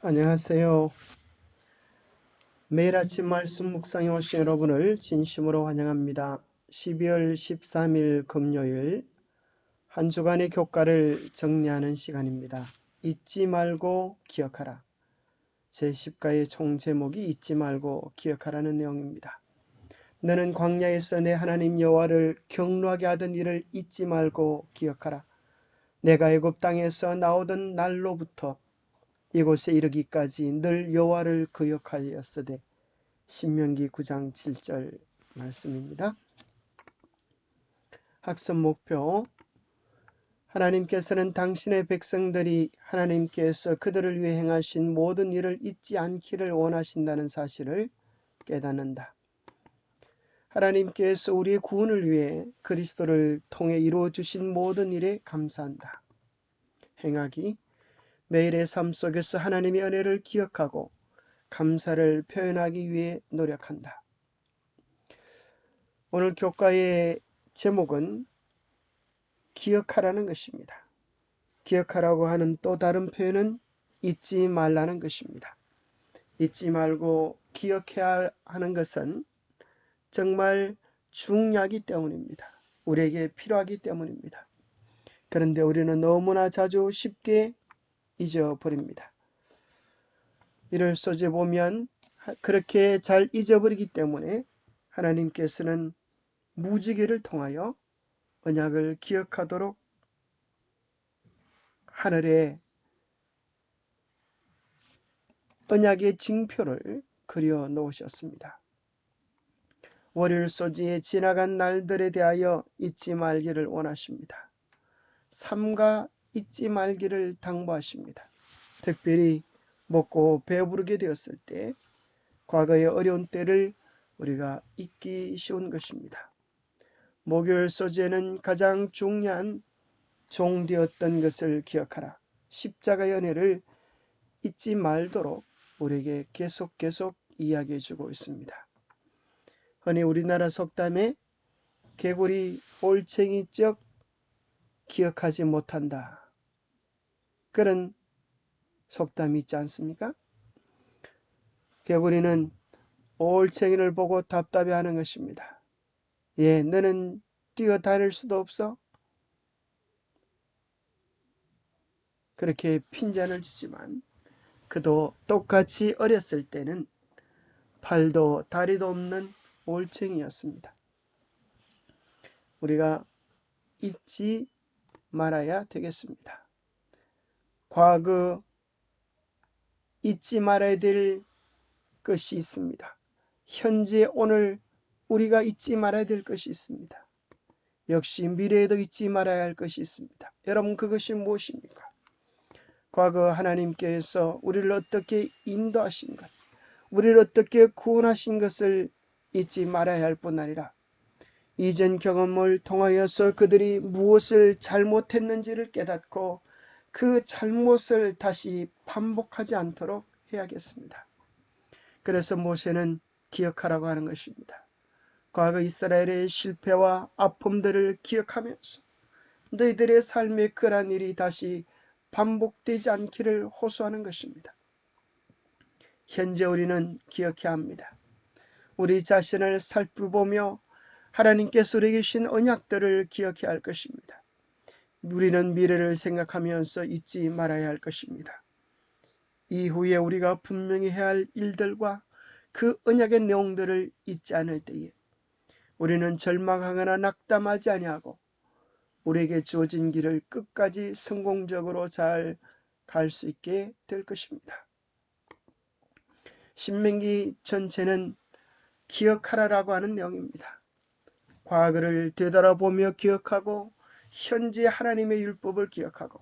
안녕하세요. 매일 아침 말씀 묵상에 오신 여러분을 진심으로 환영합니다. 12월 13일 금요일 한 주간의 교과를 정리하는 시간입니다. 잊지 말고 기억하라. 제10가의 총 제목이 잊지 말고 기억하라는 내용입니다. 너는 광야에서 내 하나님 여호와를 경노하게 하던 일을 잊지 말고 기억하라. 내가 애굽 땅에서 나오던 날로부터 이곳에 이르기까지 늘 여호와를 기억하였으되. 신명기 9장 7절 말씀입니다. 학습 목표: 하나님께서는 당신의 백성들이 하나님께서 그들을 위해 행하신 모든 일을 잊지 않기를 원하신다는 사실을 깨닫는다. 하나님께서 우리의 구원을 위해 그리스도를 통해 이루어주신 모든 일에 감사한다. 행하기: 매일의 삶 속에서 하나님의 은혜를 기억하고 감사를 표현하기 위해 노력한다. 오늘 교과의 제목은 기억하라는 것입니다. 기억하라고 하는 또 다른 표현은 잊지 말라는 것입니다. 잊지 말고 기억해야 하는 것은 정말 중요하기 때문입니다. 우리에게 필요하기 때문입니다. 그런데 우리는 너무나 자주 쉽게 잊어버립니다. 이를 소재 보면 그렇게 잘 잊어버리기 때문에 하나님께서는 무지개를 통하여 언약을 기억하도록 하늘에 언약의 징표를 그려 놓으셨습니다. 월요일 소지에 지나간 날들에 대하여 잊지 말기를 원하십니다. 삼가 잊지 말기를 당부하십니다. 특별히 먹고 배부르게 되었을 때 과거의 어려운 때를 우리가 잊기 쉬운 것입니다. 목요일 소재는 가장 중요한 종되었던 것을 기억하라. 십자가의 은혜를 잊지 말도록 우리에게 계속 이야기해 주고 있습니다. 흔히 우리나라 속담에 개구리 올챙이적 기억하지 못한다, 그런 속담이 있지 않습니까? 개구리는 올챙이를 보고 답답해하는 것입니다. 너는 뛰어다닐 수도 없어? 그렇게 핀잔을 주지만 그도 똑같이 어렸을 때는 팔도 다리도 없는 올챙이였습니다. 우리가 잊지 말아야 되겠습니다. 과거 잊지 말아야 될 것이 있습니다. 현재 오늘 우리가 잊지 말아야 될 것이 있습니다. 역시 미래에도 잊지 말아야 할 것이 있습니다. 여러분, 그것이 무엇입니까? 과거 하나님께서 우리를 어떻게 인도하신 것, 우리를 어떻게 구원하신 것을 잊지 말아야 할 뿐 아니라 이전 경험을 통하여서 그들이 무엇을 잘못했는지를 깨닫고 그 잘못을 다시 반복하지 않도록 해야겠습니다. 그래서 모세는 기억하라고 하는 것입니다. 과거 이스라엘의 실패와 아픔들을 기억하면서 너희들의 삶에 그러한 일이 다시 반복되지 않기를 호소하는 것입니다. 현재 우리는 기억해야 합니다. 우리 자신을 살펴보며 하나님께서 우리에게 주신 언약들을 기억해야 할 것입니다. 우리는 미래를 생각하면서 잊지 말아야 할 것입니다. 이후에 우리가 분명히 해야 할 일들과 그 언약의 내용들을 잊지 않을 때에 우리는 절망하거나 낙담하지 아니하고 우리에게 주어진 길을 끝까지 성공적으로 잘 갈 수 있게 될 것입니다. 신명기 전체는 기억하라라고 하는 내용입니다. 과거를 되돌아보며 기억하고 현재 하나님의 율법을 기억하고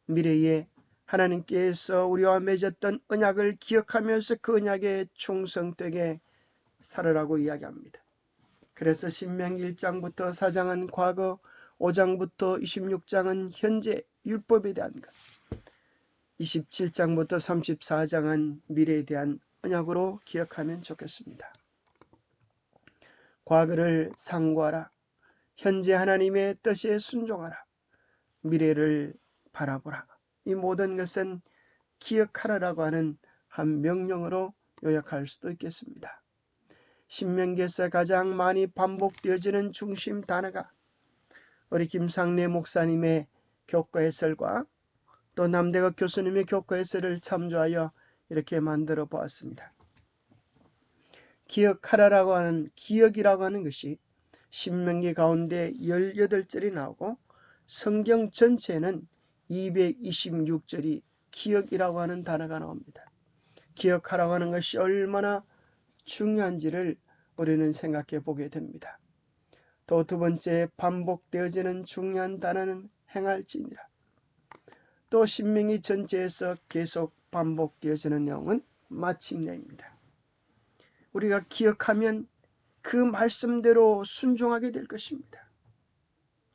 미래에 하나님께서 우리와 맺었던 언약을 기억하면서 그 언약에 충성되게 살으라고 이야기합니다. 그래서 신명기 1장부터 4장은 과거, 5장부터 26장은 현재 율법에 대한 것, 27장부터 34장은 미래에 대한 언약으로 기억하면 좋겠습니다. 과거를 상고하라. 현재 하나님의 뜻에 순종하라. 미래를 바라보라. 이 모든 것은 기억하라라고 하는 한 명령으로 요약할 수도 있겠습니다. 신명기에서 가장 많이 반복되어지는 중심 단어가 우리 김상래 목사님의 교과 해설과 또 남대각 교수님의 교과 해설을 참조하여 이렇게 만들어 보았습니다. 기억하라라고 하는 기억이라고 하는 것이 신명기 가운데 18절이 나오고 성경 전체에는 226절이 기억이라고 하는 단어가 나옵니다. 기억하라고 하는 것이 얼마나 중요한지를 우리는 생각해 보게 됩니다. 또 두 번째, 반복되어지는 중요한 단어는 행할지니라. 또 신명기 전체에서 계속 반복되어지는 내용은 마침내입니다. 우리가 기억하면 그 말씀대로 순종하게 될 것입니다.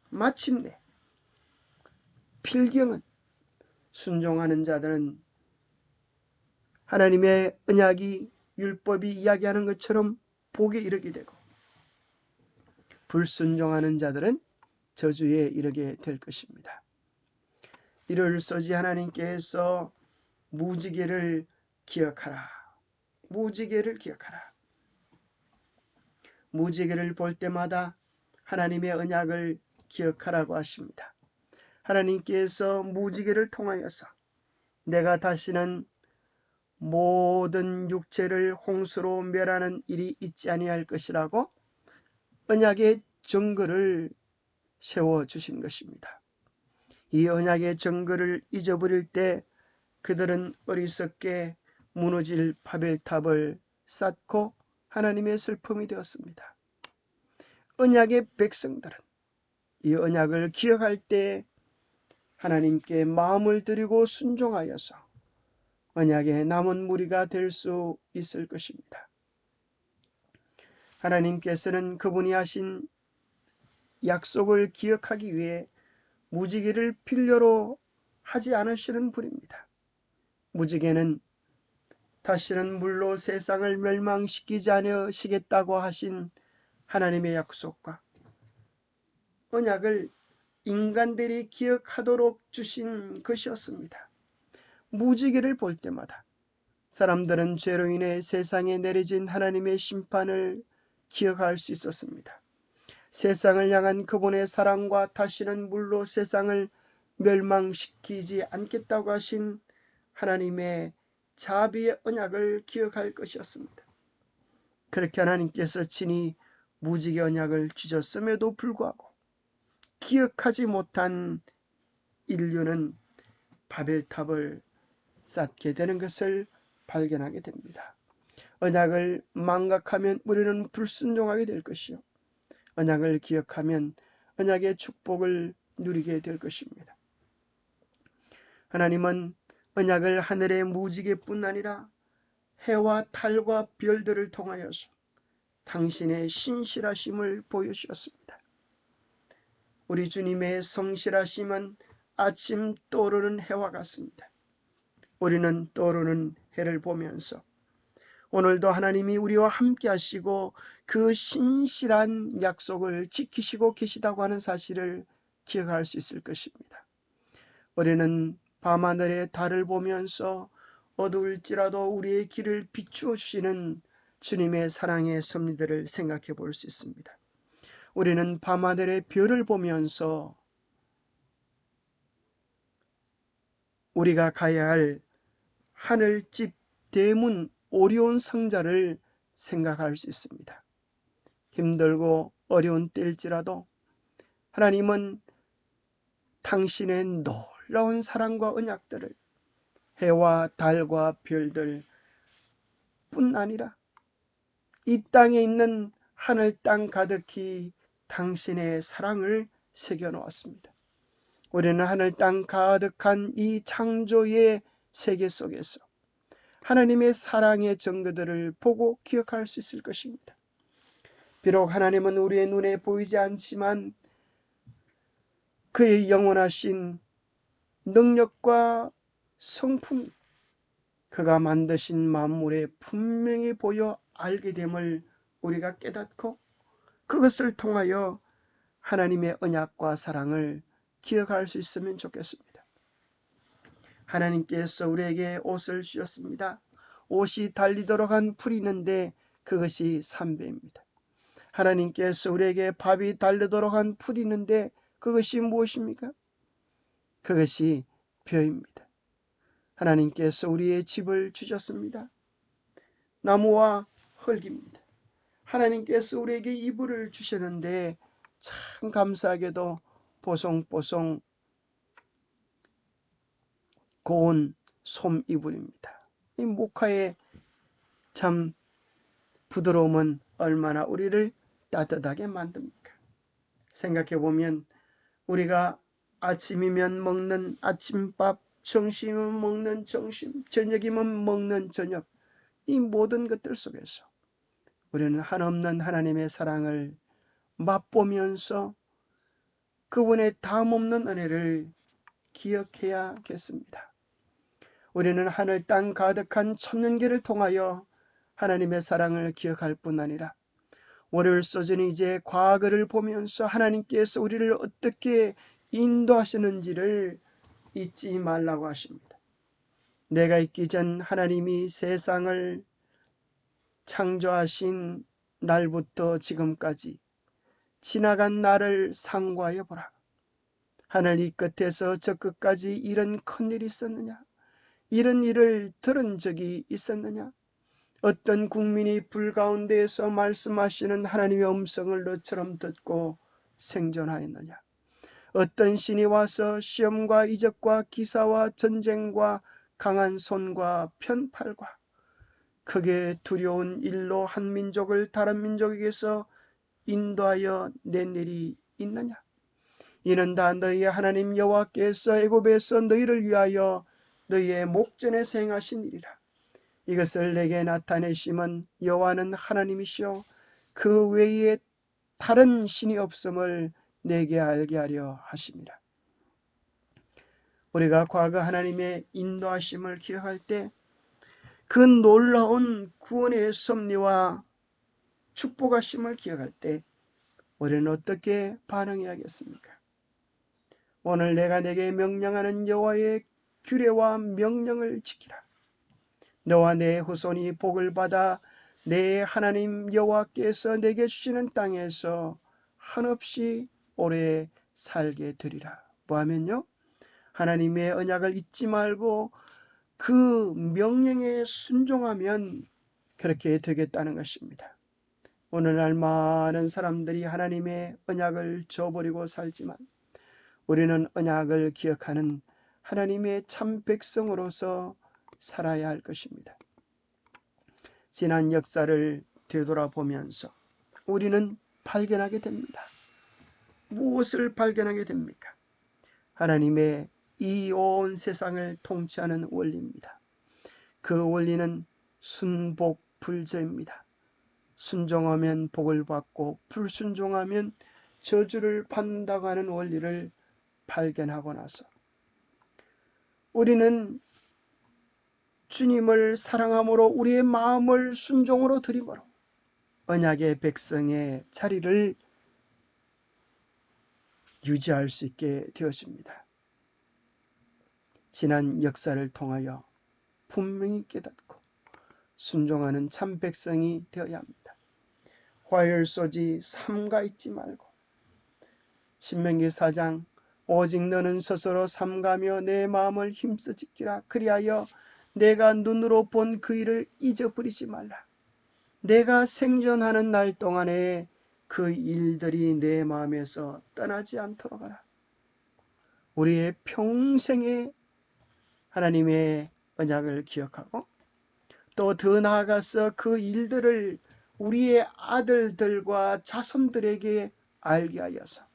마침내 필경은 순종하는 자들은 하나님의 언약이 율법이 이야기하는 것처럼 복에 이르게 되고, 불순종하는 자들은 저주에 이르게 될 것입니다. 이를 소지 하나님께서 무지개를 기억하라. 무지개를 기억하라. 무지개를 볼 때마다 하나님의 언약을 기억하라고 하십니다. 하나님께서 무지개를 통하여서 내가 다시는 모든 육체를 홍수로 멸하는 일이 있지 아니할 것이라고 언약의 증거를 세워주신 것입니다. 이 언약의 증거를 잊어버릴 때 그들은 어리석게 무너질 바벨탑을 쌓고 하나님의 슬픔이 되었습니다. 언약의 백성들은 이 언약을 기억할 때 하나님께 마음을 드리고 순종하여서 언약의 남은 무리가 될 수 있을 것입니다. 하나님께서는 그분이 하신 약속을 기억하기 위해 무지개를 필요로 하지 않으시는 분입니다. 무지개는 다시는 물로 세상을 멸망시키지 않으시겠다고 하신 하나님의 약속과 언약을 인간들이 기억하도록 주신 것이었습니다. 무지개를 볼 때마다 사람들은 죄로 인해 세상에 내려진 하나님의 심판을 기억할 수 있었습니다. 세상을 향한 그분의 사랑과 다시는 물로 세상을 멸망시키지 않겠다고 하신 하나님의 자비의 언약을 기억할 것이었습니다. 그렇게 하나님께서 친히 무지개 언약을 주셨음에도 불구하고 기억하지 못한 인류는 바벨탑을 쌓게 되는 것을 발견하게 됩니다. 언약을 망각하면 우리는 불순종하게 될 것이요, 언약을 기억하면 언약의 축복을 누리게 될 것입니다. 하나님은 언약을 하늘의 무지개뿐 아니라 해와 달과 별들을 통하여서 당신의 신실하심을 보여주셨습니다. 우리 주님의 성실하심은 아침 떠오르는 해와 같습니다. 우리는 떠오르는 해를 보면서 오늘도 하나님이 우리와 함께 하시고 그 신실한 약속을 지키시고 계시다고 하는 사실을 기억할 수 있을 것입니다. 우리는 밤하늘의 달을 보면서 어두울지라도 우리의 길을 비추어 주시는 주님의 사랑의 섭리들을 생각해 볼 수 있습니다. 우리는 밤하늘의 별을 보면서 우리가 가야 할 하늘집 대문 오리온 성자를 생각할 수 있습니다. 힘들고 어려운 때일지라도 하나님은 당신의 놀라운 사랑과 언약들을 해와 달과 별들 뿐 아니라 이 땅에 있는 하늘 땅 가득히 당신의 사랑을 새겨 놓았습니다. 우리는 하늘 땅 가득한 이 창조의 세계 속에서 하나님의 사랑의 증거들을 보고 기억할 수 있을 것입니다. 비록 하나님은 우리의 눈에 보이지 않지만 그의 영원하신 능력과 성품이 그가 만드신 만물에 분명히 보여 알게 됨을 우리가 깨닫고 그것을 통하여 하나님의 언약과 사랑을 기억할 수 있으면 좋겠습니다. 하나님께서 우리에게 옷을 주셨습니다. 옷이 달리도록 한 풀이 있는데 그것이 삼배입니다. 하나님께서 우리에게 밥이 달리도록 한 풀이 있는데 그것이 무엇입니까? 그것이 벼입니다. 하나님께서 우리의 집을 주셨습니다. 나무와 흙입니다. 하나님께서 우리에게 이불을 주셨는데 참 감사하게도 보송보송 고운 솜 이불입니다. 이 목화의 참 부드러움은 얼마나 우리를 따뜻하게 만듭니까? 생각해보면 우리가 아침이면 먹는 아침밥, 점심이면 먹는 점심, 저녁이면 먹는 저녁, 이 모든 것들 속에서 우리는 한없는 하나님의 사랑을 맛보면서 그분의 다음없는 은혜를 기억해야겠습니다. 우리는 하늘 땅 가득한 천년기를 통하여 하나님의 사랑을 기억할 뿐 아니라 월요일 소전이 이제 과거를 보면서 하나님께서 우리를 어떻게 인도하시는지를 잊지 말라고 하십니다. 내가 있기 전 하나님이 세상을 창조하신 날부터 지금까지 지나간 날을 상고하여 보라. 하늘 이 끝에서 저 끝까지 이런 큰일이 있었느냐? 이런 일을 들은 적이 있었느냐? 어떤 국민이 불 가운데에서 말씀하시는 하나님의 음성을 너처럼 듣고 생존하였느냐? 어떤 신이 와서 시험과 이적과 기사와 전쟁과 강한 손과 편팔과 크게 두려운 일로 한 민족을 다른 민족에게서 인도하여 낸 일이 있느냐? 이는 다 너희의 하나님 여호와께서 애굽에서 너희를 위하여 너희의 목전에서 행하신 일이라. 이것을 내게 나타내심은 여호와는 하나님이시오 그 외에 다른 신이 없음을 내게 알게 하려 하심이라. 우리가 과거 하나님의 인도하심을 기억할 때 그 놀라운 구원의 섭리와 축복하심을 기억할 때 우리는 어떻게 반응해야겠습니까? 오늘 내가 내게 명령하는 여호와의 규례와 명령을 지키라. 너와 내 후손이 복을 받아 내 하나님 여호와께서 내게 주시는 땅에서 한없이 오래 살게 되리라. 뭐하면요? 하나님의 언약을 잊지 말고 그 명령에 순종하면 그렇게 되겠다는 것입니다. 오늘날 많은 사람들이 하나님의 언약을 저버리고 살지만 우리는 언약을 기억하는 하나님의 참 백성으로서 살아야 할 것입니다. 지난 역사를 되돌아보면서 우리는 발견하게 됩니다. 무엇을 발견하게 됩니까? 하나님의 이 온 세상을 통치하는 원리입니다. 그 원리는 순복불저입니다. 순종하면 복을 받고 불순종하면 저주를 받는다고 하는 원리를 발견하고 나서 우리는 주님을 사랑함으로 우리의 마음을 순종으로 드림으로 언약의 백성의 자리를 유지할 수 있게 되었습니다. 지난 역사를 통하여 분명히 깨닫고 순종하는 참 백성이 되어야 합니다. 화요일소지 삼가 잊지 말고 신명기 4장 오직 너는 스스로 삼가며 내 마음을 힘써 지키라. 그리하여 내가 눈으로 본 그 일을 잊어버리지 말라. 내가 생존하는 날 동안에 그 일들이 내 마음에서 떠나지 않도록 하라. 우리의 평생의 하나님의 언약을 기억하고 또 더 나아가서 그 일들을 우리의 아들들과 자손들에게 알게 하여서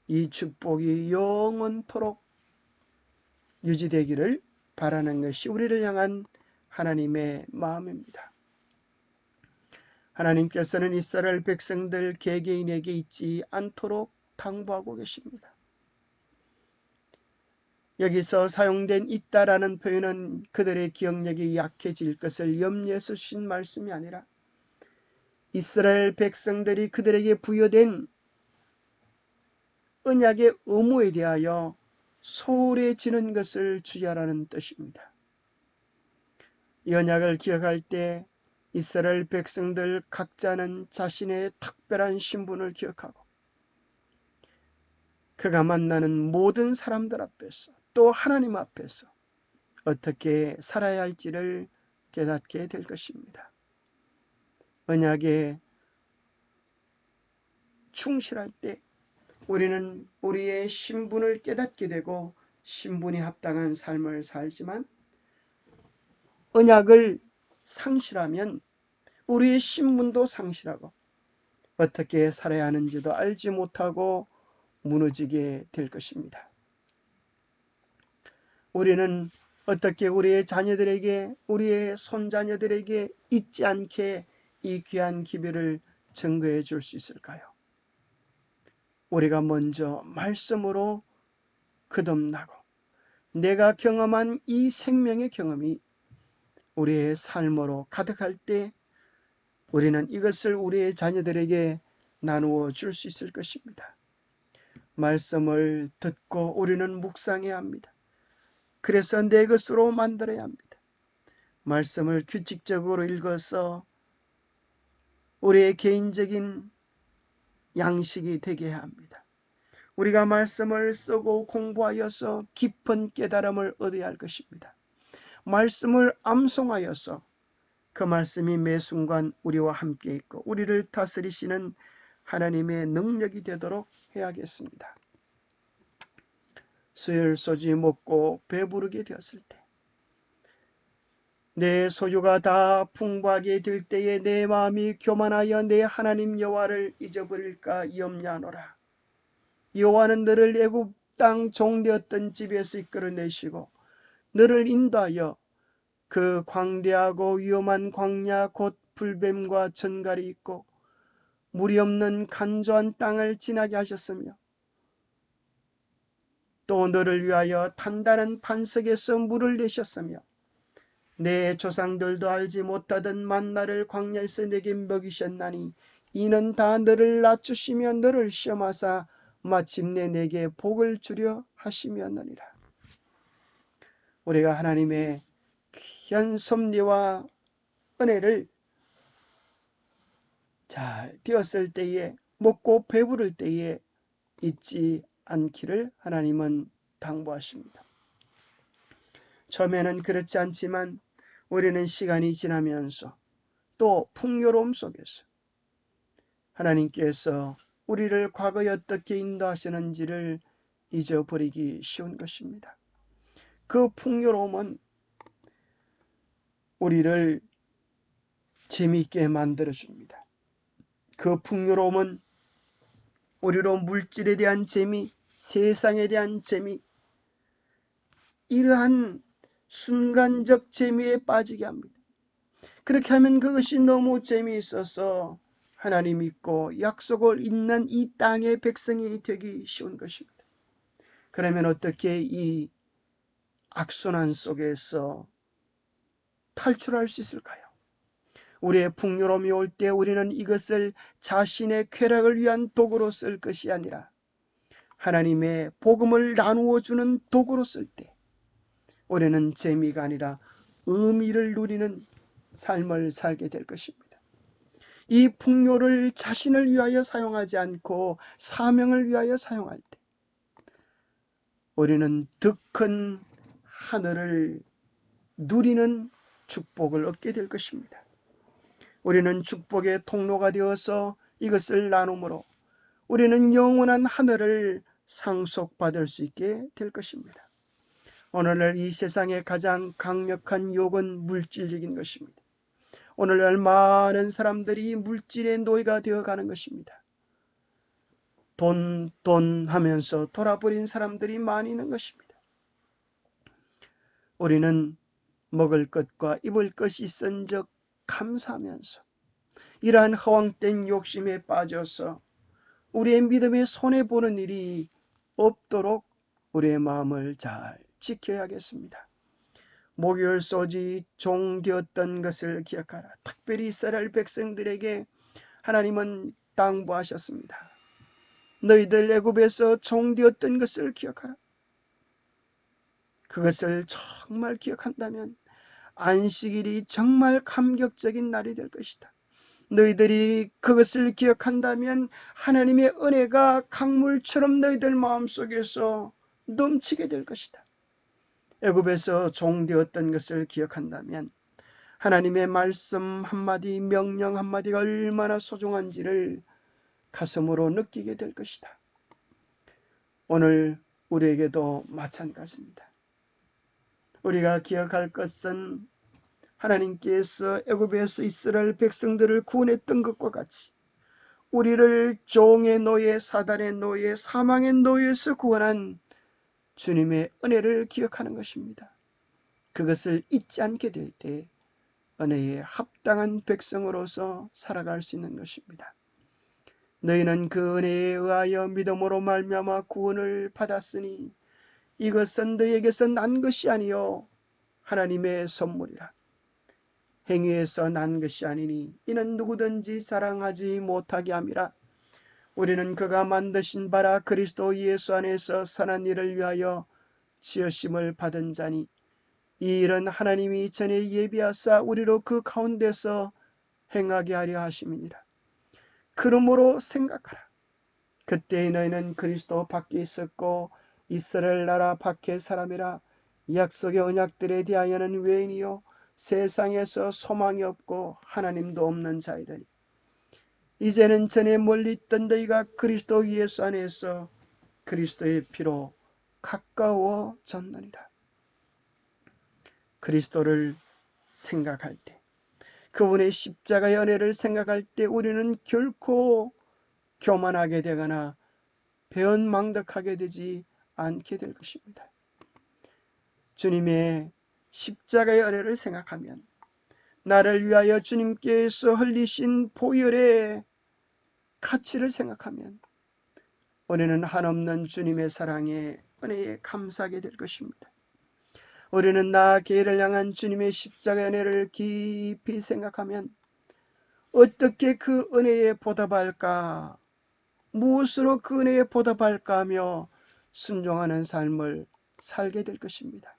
이 축복이 영원토록 유지되기를 바라는 것이 우리를 향한 하나님의 마음입니다. 하나님께서는 이스라엘 백성들 개개인에게 잊지 않도록 당부하고 계십니다. 여기서 사용된 있다라는 표현은 그들의 기억력이 약해질 것을 염려해서 주신 말씀이 아니라 이스라엘 백성들이 그들에게 부여된 언약의 의무에 대하여 소홀해지는 것을 주의하라는 뜻입니다. 이 언약을 기억할 때 이스라엘 백성들 각자는 자신의 특별한 신분을 기억하고 그가 만나는 모든 사람들 앞에서 또 하나님 앞에서 어떻게 살아야 할지를 깨닫게 될 것입니다. 언약에 충실할 때 우리는 우리의 신분을 깨닫게 되고 신분이 합당한 삶을 살지만 언약을 상실하면 우리의 신분도 상실하고 어떻게 살아야 하는지도 알지 못하고 무너지게 될 것입니다. 우리는 어떻게 우리의 자녀들에게, 우리의 손자녀들에게 잊지 않게 이 귀한 기별을 증거해 줄 수 있을까요? 우리가 먼저 말씀으로 거듭나고 내가 경험한 이 생명의 경험이 우리의 삶으로 가득할 때 우리는 이것을 우리의 자녀들에게 나누어 줄 수 있을 것입니다. 말씀을 듣고 우리는 묵상해야 합니다. 그래서 내 것으로 만들어야 합니다. 말씀을 규칙적으로 읽어서 우리의 개인적인 양식이 되게 해야 합니다. 우리가 말씀을 쓰고 공부하여서 깊은 깨달음을 얻어야 할 것입니다. 말씀을 암송하여서 그 말씀이 매 순간 우리와 함께 있고 우리를 다스리시는 하나님의 능력이 되도록 해야겠습니다. 수혈 소지 먹고 배부르게 되었을 때 내 소유가 다 풍부하게 될 때에 내 마음이 교만하여 내 하나님 여호와를 잊어버릴까 염려하노라. 여호와는 너를 애굽 땅 종되었던 집에서 이끌어내시고 너를 인도하여 그 광대하고 위험한 광야 곧 불뱀과 전갈이 있고 물이 없는 간조한 땅을 지나게 하셨으며 또 너를 위하여 단단한 반석에서 물을 내셨으며 내 조상들도 알지 못하던 만나를 광야에서 내게 먹이셨나니 이는 다 너를 낮추시며 너를 시험하사 마침내 내게 복을 주려 하심이었느니라. 우리가 하나님의 귀한 섭리와 은혜를 잘 되었을 때에 먹고 배부를 때에 잊지 않기를 하나님은 당부하십니다. 처음에는 그렇지 않지만 우리는 시간이 지나면서 또 풍요로움 속에서 하나님께서 우리를 과거에 어떻게 인도하시는지를 잊어버리기 쉬운 것입니다. 그 풍요로움은 우리를 재미있게 만들어줍니다. 그 풍요로움은 우리로 물질에 대한 재미, 세상에 대한 재미, 이러한 순간적 재미에 빠지게 합니다. 그렇게 하면 그것이 너무 재미있어서 하나님 믿고 약속을 잇는 이 땅의 백성이 되기 쉬운 것입니다. 그러면 어떻게 이 악순환 속에서 탈출할 수 있을까요? 우리의 풍요로움이 올 때 우리는 이것을 자신의 쾌락을 위한 도구로 쓸 것이 아니라 하나님의 복음을 나누어 주는 도구로 쓸 때 우리는 재미가 아니라 의미를 누리는 삶을 살게 될 것입니다. 이 풍요를 자신을 위하여 사용하지 않고 사명을 위하여 사용할 때 우리는 더 큰 하늘을 누리는 축복을 얻게 될 것입니다. 우리는 축복의 통로가 되어서 이것을 나눔으로 우리는 영원한 하늘을 상속받을 수 있게 될 것입니다. 오늘날 이 세상의 가장 강력한 욕은 물질적인 것입니다. 오늘날 많은 사람들이 물질의 노예가 되어가는 것입니다. 돈 하면서 돌아버린 사람들이 많이 있는 것입니다. 우리는 먹을 것과 입을 것이 있은즉 감사하면서 이러한 허황된 욕심에 빠져서 우리의 믿음에 손해보는 일이 없도록 우리의 마음을 잘 지켜야겠습니다. 목요일 소지 종되었던 것을 기억하라. 특별히 이스라엘 백성들에게 하나님은 당부하셨습니다. 너희들 애굽에서 종되었던 것을 기억하라. 그것을 정말 기억한다면 안식일이 정말 감격적인 날이 될 것이다. 너희들이 그것을 기억한다면 하나님의 은혜가 강물처럼 너희들 마음속에서 넘치게 될 것이다. 애굽에서 종되었던 것을 기억한다면 하나님의 말씀 한마디, 명령 한마디가 얼마나 소중한지를 가슴으로 느끼게 될 것이다. 오늘 우리에게도 마찬가지입니다. 우리가 기억할 것은 하나님께서 애굽에서 이스라엘 백성들을 구원했던 것과 같이 우리를 종의 노예, 사단의 노예, 사망의 노예에서 구원한 주님의 은혜를 기억하는 것입니다. 그것을 잊지 않게 될 때 은혜에 합당한 백성으로서 살아갈 수 있는 것입니다. 너희는 그 은혜에 의하여 믿음으로 말미암아 구원을 받았으니 이것은 너희에게서 난 것이 아니요 하나님의 선물이라. 행위에서 난 것이 아니니 이는 누구든지 자랑하지 못하게 함이라. 우리는 그가 만드신 바라 그리스도 예수 안에서 선한 일을 위하여 지으심을 받은 자니 이 일은 하나님이 전에 예비하사 우리로 그 가운데서 행하게 하려 하심이니라. 그러므로 생각하라. 그때 너희는 그리스도 밖에 있었고 이스라엘 나라 밖의 사람이라. 약속의 언약들에 대하여는 외인이요 세상에서 소망이 없고 하나님도 없는 자이더니 이제는 전에 멀리 있던 너희가 그리스도 예수 안에서 그리스도의 피로 가까워졌느니라. 그리스도를 생각할 때, 그분의 십자가의 은혜를 생각할 때 우리는 결코 교만하게 되거나 배은망덕하게 되지 않게 될 것입니다. 주님의 십자가의 은혜를 생각하면, 나를 위하여 주님께서 흘리신 보혈의 가치를 생각하면 우리는 한없는 주님의 사랑에 은혜에 감사하게 될 것입니다. 우리는 나 개를 향한 주님의 십자가의 은혜를 깊이 생각하면 어떻게 그 은혜에 보답할까, 무엇으로 그 은혜에 보답할까 하며 순종하는 삶을 살게 될 것입니다.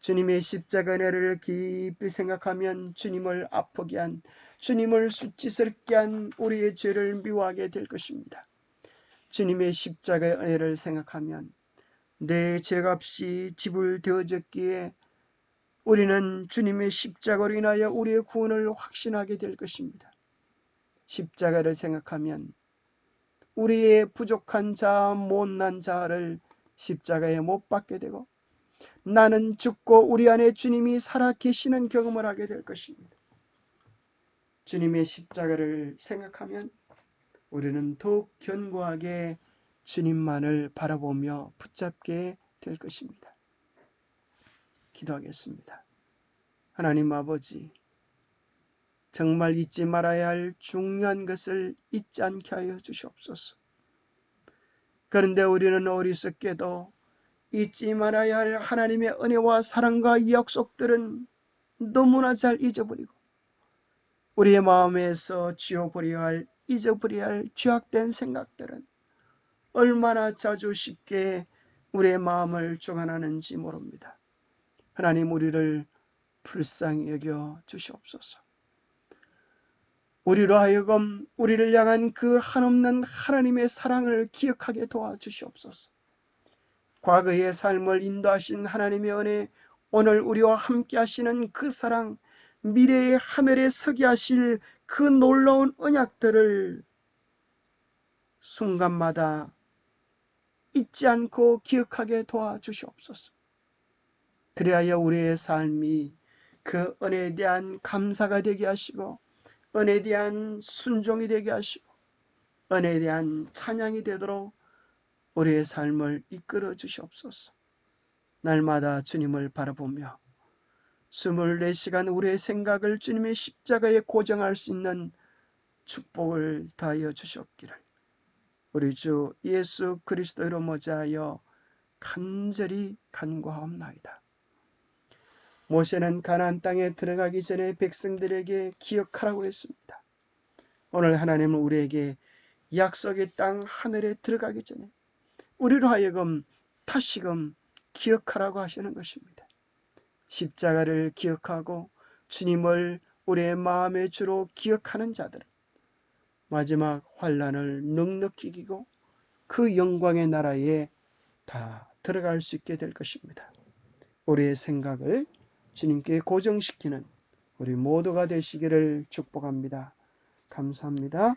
주님의 십자가 은혜를 깊이 생각하면 주님을 아프게 한, 주님을 수치스럽게 한 우리의 죄를 미워하게 될 것입니다. 주님의 십자가의 은혜를 생각하면 내 죄값이 지불되어졌기에 우리는 주님의 십자가로 인하여 우리의 구원을 확신하게 될 것입니다. 십자가를 생각하면 우리의 부족한 자, 못난 자를 십자가에 못 박게 되고 나는 죽고 우리 안에 주님이 살아 계시는 경험을 하게 될 것입니다. 주님의 십자가를 생각하면 우리는 더욱 견고하게 주님만을 바라보며 붙잡게 될 것입니다. 기도하겠습니다. 하나님 아버지, 정말 잊지 말아야 할 중요한 것을 잊지 않게 하여 주시옵소서. 그런데 우리는 어리석게도 잊지 말아야 할 하나님의 은혜와 사랑과 약속들은 너무나 잘 잊어버리고 우리의 마음에서 지워버려야 할, 잊어버려야 할 죄악된 생각들은 얼마나 자주 쉽게 우리의 마음을 주관하는지 모릅니다. 하나님, 우리를 불쌍히 여겨 주시옵소서. 우리로 하여금 우리를 향한 그 한없는 하나님의 사랑을 기억하게 도와주시옵소서. 과거의 삶을 인도하신 하나님의 은혜, 오늘 우리와 함께 하시는 그 사랑, 미래의 하늘에 서게 하실 그 놀라운 언약들을 순간마다 잊지 않고 기억하게 도와주시옵소서. 그리하여 우리의 삶이 그 은혜에 대한 감사가 되게 하시고 은혜에 대한 순종이 되게 하시고 은혜에 대한 찬양이 되도록 우리의 삶을 이끌어 주시옵소서. 날마다 주님을 바라보며 24시간 우리의 생각을 주님의 십자가에 고정할 수 있는 축복을 다하여 주시옵기를 우리 주 예수 그리스도로 모자하여 간절히 간구하옵나이다. 모세는 가나안 땅에 들어가기 전에 백성들에게 기억하라고 했습니다. 오늘 하나님은 우리에게 약속의 땅 하늘에 들어가기 전에 우리로 하여금 다시금 기억하라고 하시는 것입니다. 십자가를 기억하고 주님을 우리의 마음의 주로 기억하는 자들은 마지막 환난을 넉넉히 이기고 그 영광의 나라에 다 들어갈 수 있게 될 것입니다. 우리의 생각을 주님께 고정시키는 우리 모두가 되시기를 축복합니다. 감사합니다.